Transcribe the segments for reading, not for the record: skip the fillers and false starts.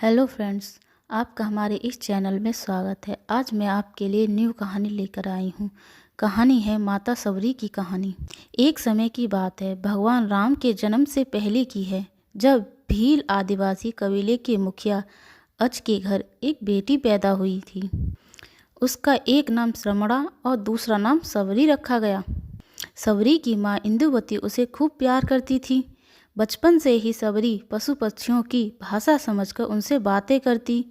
Hello friends, आपका हमारे इस चैनल में स्वागत है। आज मैं आपके लिए न्यू कहानी लेकर आई हूँ। कहानी है माता सबरी की कहानी। एक समय की बात है, भगवान राम के जन्म से पहले की है, जब भील आदिवासी कबीले के मुखिया अच के घर एक बेटी पैदा हुई थी। उसका एक नाम श्रमणा और दूसरा नाम सबरी रखा गया। सबरी की माँ इंदुवती उसे खूब प्यार करती थी। बचपन से ही सबरी पशु पक्षियों की भाषा समझकर उनसे बातें करती,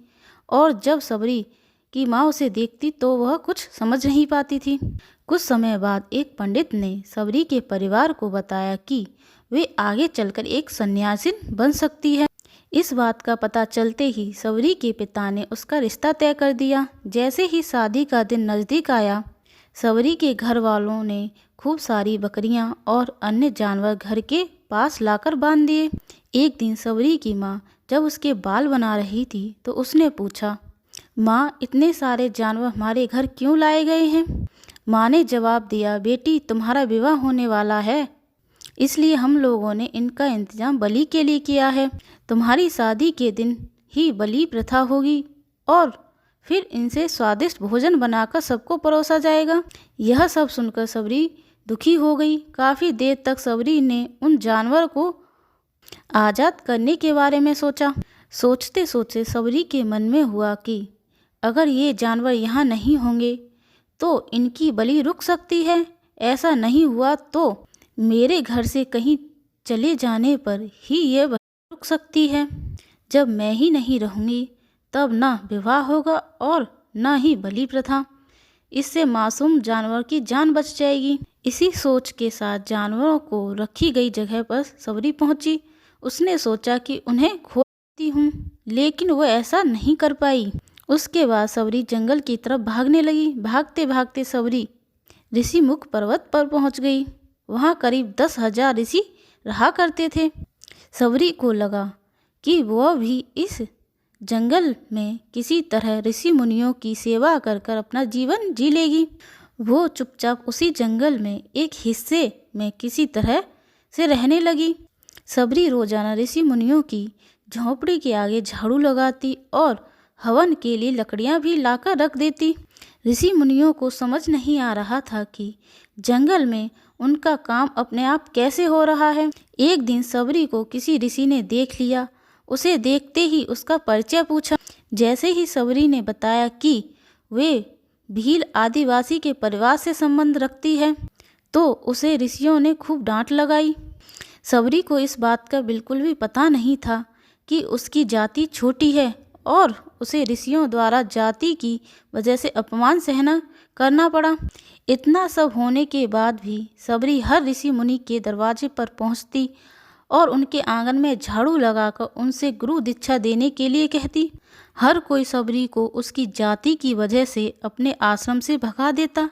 और जब सबरी की माँ उसे देखती तो वह कुछ समझ नहीं पाती थी। कुछ समय बाद एक पंडित ने सबरी के परिवार को बताया कि वे आगे चलकर एक सन्यासिन बन सकती है। इस बात का पता चलते ही सबरी के पिता ने उसका रिश्ता तय कर दिया। जैसे ही शादी का दिन नज़दीक आया, सबरी के घर वालों ने खूब सारी बकरियां और अन्य जानवर घर के पास लाकर बांध दिए। एक दिन सबरी की माँ जब उसके बाल बना रही थी तो उसने पूछा, माँ, इतने सारे जानवर हमारे घर क्यों लाए गए हैं? माँ ने जवाब दिया, बेटी, तुम्हारा विवाह होने वाला है, इसलिए हम लोगों ने इनका इंतजाम बलि के लिए किया है। तुम्हारी शादी के दिन ही बलि प्रथा होगी और फिर इनसे स्वादिष्ट भोजन बनाकर सबको परोसा जाएगा। यह सब सुनकर सबरी दुखी हो गई। काफ़ी देर तक सबरी ने उन जानवर को आज़ाद करने के बारे में सोचा। सोचते सोचते सबरी के मन में हुआ कि अगर ये जानवर यहाँ नहीं होंगे तो इनकी बलि रुक सकती है। ऐसा नहीं हुआ तो मेरे घर से कहीं चले जाने पर ही ये बलि रुक सकती है। जब मैं ही नहीं रहूँगी तब ना विवाह होगा और ना ही बलि प्रथा। इससे मासूम जानवर की जान बच जाएगी। इसी सोच के साथ जानवरों को रखी गई जगह पर सबरी पहुंची। उसने सोचा कि उन्हें खोती हूँ, लेकिन वो ऐसा नहीं कर पाई। उसके बाद सबरी जंगल की तरफ भागने लगी। भागते भागते सबरी ऋषि मुख पर्वत पर पहुंच गई। वहाँ करीब 10,000 ऋषि रहा करते थे। सबरी को लगा कि वह भी इस जंगल में किसी तरह ऋषि मुनियों की सेवा कर कर अपना जीवन जी लेगी। वो चुपचाप उसी जंगल में एक हिस्से में किसी तरह से रहने लगी। सबरी रोजाना ऋषि मुनियों की झोंपड़ी के आगे झाड़ू लगाती और हवन के लिए लकड़ियां भी लाकर रख देती। ऋषि मुनियों को समझ नहीं आ रहा था कि जंगल में उनका काम अपने आप कैसे हो रहा है। एक दिन सबरी को किसी ऋषि ने देख लिया। उसे देखते ही उसका परिचय पूछा। जैसे ही सबरी ने बताया कि वे भील आदिवासी के परिवार से संबंध रखती है तो उसे ऋषियों ने खूब डांट लगाई। सबरी को इस बात का बिल्कुल भी पता नहीं था कि उसकी जाति छोटी है और उसे ऋषियों द्वारा जाति की वजह से अपमान सहना करना पड़ा। इतना सब होने के बाद भी सबरी हर ऋषि मुनि के दरवाजे पर पहुंचती और उनके आंगन में झाड़ू लगाकर उनसे गुरु दीक्षा देने के लिए कहती। हर कोई सबरी को उसकी जाति की वजह से अपने आश्रम से भगा देता।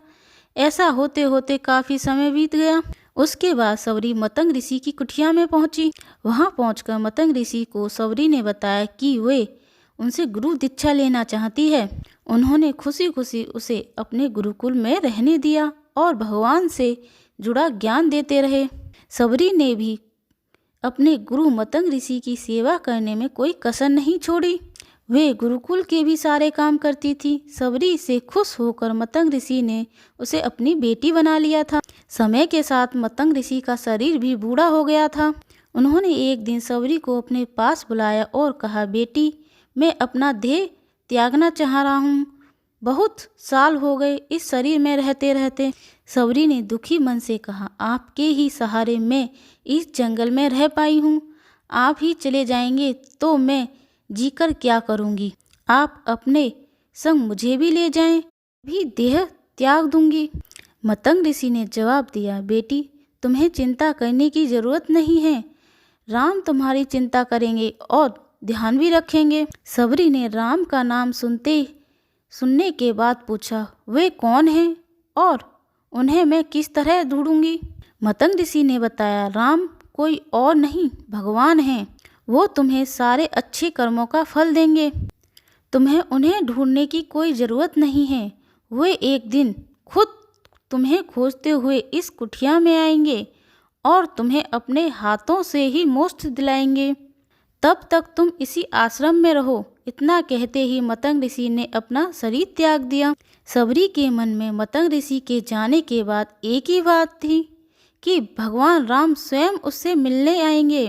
ऐसा होते होते काफ़ी समय बीत गया। उसके बाद सबरी मतंग ऋषि की कुटिया में पहुंची। वहां पहुंचकर मतंग ऋषि को सबरी ने बताया कि वे उनसे गुरु दीक्षा लेना चाहती है। उन्होंने खुशी खुशी उसे अपने गुरुकुल में रहने दिया और भगवान से जुड़ा ज्ञान देते रहे। सबरी ने भी अपने गुरु मतंग ऋषि की सेवा करने में कोई कसर नहीं छोड़ी। वे गुरुकुल के भी सारे काम करती थी। सबरी से खुश होकर मतंग ऋषि ने उसे अपनी बेटी बना लिया था। समय के साथ मतंग ऋषि का शरीर भी बूढ़ा हो गया था। उन्होंने एक दिन सबरी को अपने पास बुलाया और कहा, बेटी, मैं अपना देह त्यागना चाह रहा हूँ। बहुत साल हो गए इस शरीर में रहते रहते। सबरी ने दुखी मन से कहा, आपके ही सहारे मैं इस जंगल में रह पाई हूँ। आप ही चले जाएंगे तो मैं जीकर क्या करूँगी? आप अपने संग मुझे भी ले जाएं, भी देह त्याग दूंगी। मतंग ऋषि ने जवाब दिया, बेटी, तुम्हें चिंता करने की जरूरत नहीं है। राम तुम्हारी चिंता करेंगे और ध्यान भी रखेंगे। सबरी ने राम का नाम सुनने के बाद पूछा, वे कौन हैं और उन्हें मैं किस तरह ढूंढूंगी? मतंग ऋषि ने बताया, राम कोई और नहीं, भगवान हैं। वो तुम्हें सारे अच्छे कर्मों का फल देंगे। तुम्हें उन्हें ढूंढने की कोई ज़रूरत नहीं है। वे एक दिन खुद तुम्हें खोजते हुए इस कुटिया में आएंगे और तुम्हें अपने हाथों से ही मोक्ष दिलाएंगे। तब तक तुम इसी आश्रम में रहो। इतना कहते ही मतंग ऋषि ने अपना शरीर त्याग दिया। सबरी के मन में मतंग ऋषि के जाने के बाद एक ही बात थी कि भगवान राम स्वयं उससे मिलने आएंगे।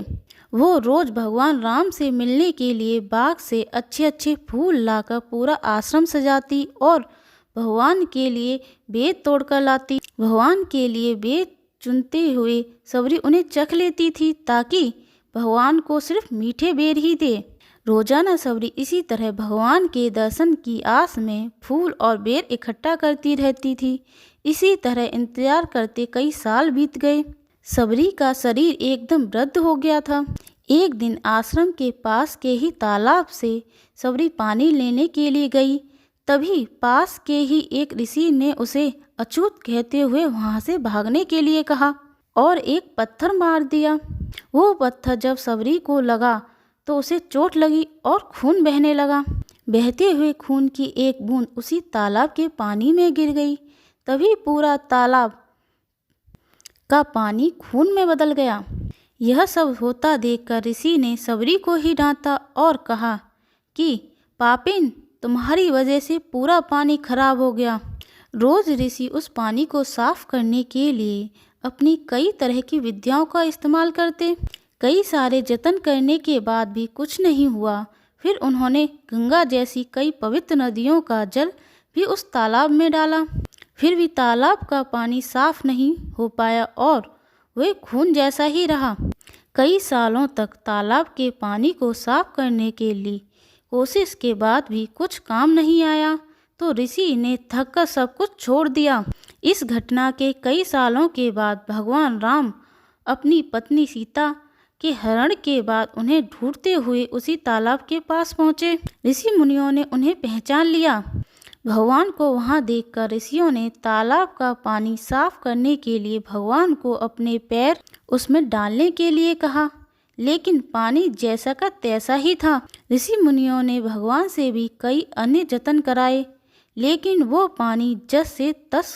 वो रोज भगवान राम से मिलने के लिए बाग से अच्छे अच्छे फूल लाकर पूरा आश्रम सजाती और भगवान के लिए बेर तोड़कर लाती। भगवान के लिए बेर चुनते हुए सबरी उन्हें चख लेती थी ताकि भगवान को सिर्फ मीठे बेर ही दे। रोजाना सबरी इसी तरह भगवान के दर्शन की आस में फूल और बेर इकट्ठा करती रहती थी। इसी तरह इंतजार करते कई साल बीत गए। सबरी का शरीर एकदम वृद्ध हो गया था। एक दिन आश्रम के पास के ही तालाब से सबरी पानी लेने के लिए गई। तभी पास के ही एक ऋषि ने उसे अछूत कहते हुए वहां से भागने के लिए कहा और एक पत्थर मार दिया। वो पत्थर जब सबरी को लगा तो उसे चोट लगी और खून बहने लगा। बहते हुए खून की एक बूंद उसी तालाब के पानी में गिर गई। तभी पूरा तालाब का पानी खून में बदल गया। यह सब होता देखकर ऋषि ने सबरी को ही डांटा और कहा कि पापिन, तुम्हारी वजह से पूरा पानी खराब हो गया। रोज ऋषि उस पानी को साफ करने के लिए अपनी कई तरह की विद्याओं का इस्तेमाल करते। कई सारे जतन करने के बाद भी कुछ नहीं हुआ। फिर उन्होंने गंगा जैसी कई पवित्र नदियों का जल भी उस तालाब में डाला। फिर भी तालाब का पानी साफ नहीं हो पाया और वह खून जैसा ही रहा। कई सालों तक तालाब के पानी को साफ करने के लिए कोशिश के बाद भी कुछ काम नहीं आया तो ऋषि ने थककर सब कुछ छोड़ दिया। इस घटना के कई सालों के बाद भगवान राम अपनी पत्नी सीता के हरण के बाद उन्हें ढूंढते हुए उसी तालाब के पास पहुँचे। ऋषि मुनियों ने उन्हें पहचान लिया। भगवान को वहां देखकर ऋषियों ने तालाब का पानी साफ करने के लिए भगवान को अपने पैर उसमें डालने के लिए कहा, लेकिन पानी जैसा का तैसा ही था। ऋषि मुनियों ने भगवान से भी कई अन्य जतन कराए, लेकिन वो पानी जस से तस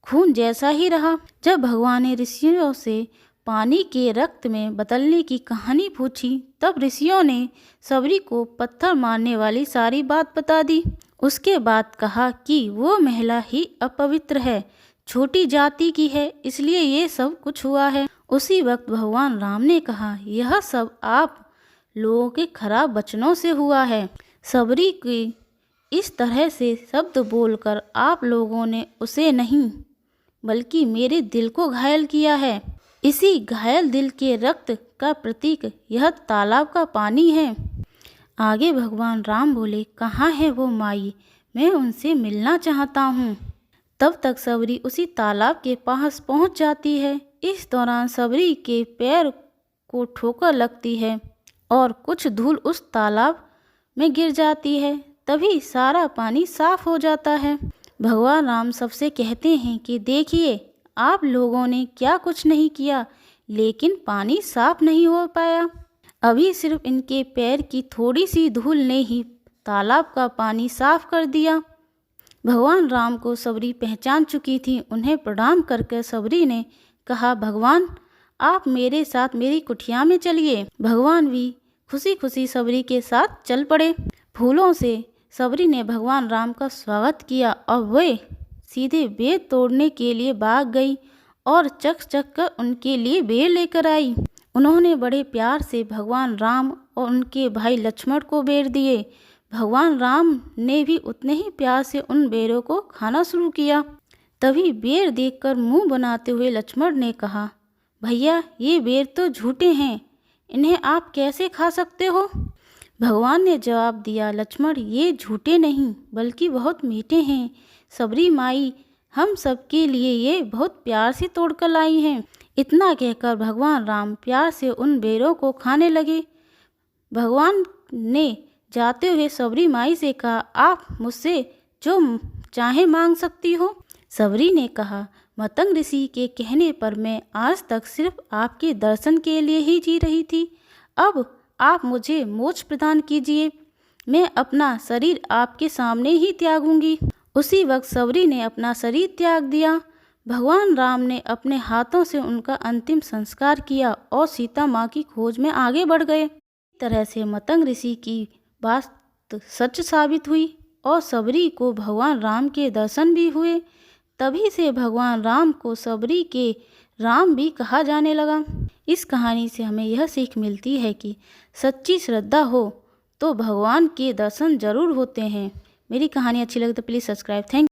खून जैसा ही रहा। जब भगवान ने ऋषियों से पानी के रक्त में बदलने की कहानी पूछी, तब ऋषियों ने सबरी को पत्थर मारने वाली सारी बात बता दी। उसके बाद कहा कि वो महिला ही अपवित्र है, छोटी जाति की है, इसलिए ये सब कुछ हुआ है। उसी वक्त भगवान राम ने कहा, यह सब आप लोगों के खराब वचनों से हुआ है। सबरी की इस तरह से शब्द बोलकर आप लोगों ने उसे नहीं बल्कि मेरे दिल को घायल किया है। इसी घायल दिल के रक्त का प्रतीक यह तालाब का पानी है। आगे भगवान राम बोले, कहाँ है वो माई, मैं उनसे मिलना चाहता हूँ। तब तक सबरी उसी तालाब के पास पहुँच जाती है। इस दौरान सबरी के पैर को ठोकर लगती है और कुछ धूल उस तालाब में गिर जाती है। तभी सारा पानी साफ हो जाता है। भगवान राम सबसे कहते हैं कि देखिए, आप लोगों ने क्या कुछ नहीं किया, लेकिन पानी साफ नहीं हो पाया। अभी सिर्फ इनके पैर की थोड़ी सी धूल ने ही तालाब का पानी साफ कर दिया। भगवान राम को सबरी पहचान चुकी थी। उन्हें प्रणाम करके सबरी ने कहा, भगवान आप मेरे साथ मेरी कुटिया में चलिए। भगवान भी खुशी खुशी सबरी के साथ चल पड़े। फूलों से सबरी ने भगवान राम का स्वागत किया और वे सीधे बेर तोड़ने के लिए भाग गई और चक चक कर उनके लिए बेर लेकर आई। उन्होंने बड़े प्यार से भगवान राम और उनके भाई लक्ष्मण को बेर दिए। भगवान राम ने भी उतने ही प्यार से उन बेरों को खाना शुरू किया। तभी बेर देखकर मुंह बनाते हुए लक्ष्मण ने कहा, भैया ये बेर तो झूठे हैं, इन्हें आप कैसे खा सकते हो? भगवान ने जवाब दिया, लक्ष्मण ये झूठे नहीं बल्कि बहुत मीठे हैं। सबरी माई हम सबके लिए ये बहुत प्यार से तोड़कर लाई हैं। इतना कहकर भगवान राम प्यार से उन बेरों को खाने लगे। भगवान ने जाते हुए सबरी माई से कहा, आप मुझसे जो चाहे मांग सकती हो। सबरी ने कहा, मतंग ऋषि के कहने पर मैं आज तक सिर्फ आपके दर्शन के लिए ही जी रही थी। अब आप मुझे मोक्ष प्रदान कीजिए, मैं अपना शरीर आपके सामने ही त्यागूंगी। उसी वक्त सबरी ने अपना शरीर त्याग दिया। भगवान राम ने अपने हाथों से उनका अंतिम संस्कार किया और सीता माँ की खोज में आगे बढ़ गए। तरह से मतंग ऋषि की बात सच साबित हुई और सबरी को भगवान राम के दर्शन भी हुए। तभी से भगवान राम को सबरी के राम भी कहा जाने लगा। इस कहानी से हमें यह सीख मिलती है कि सच्ची श्रद्धा हो तो भगवान के दर्शन जरूर होते हैं। मेरी कहानी अच्छी लगे तो प्लीज़ सब्सक्राइब। थैंक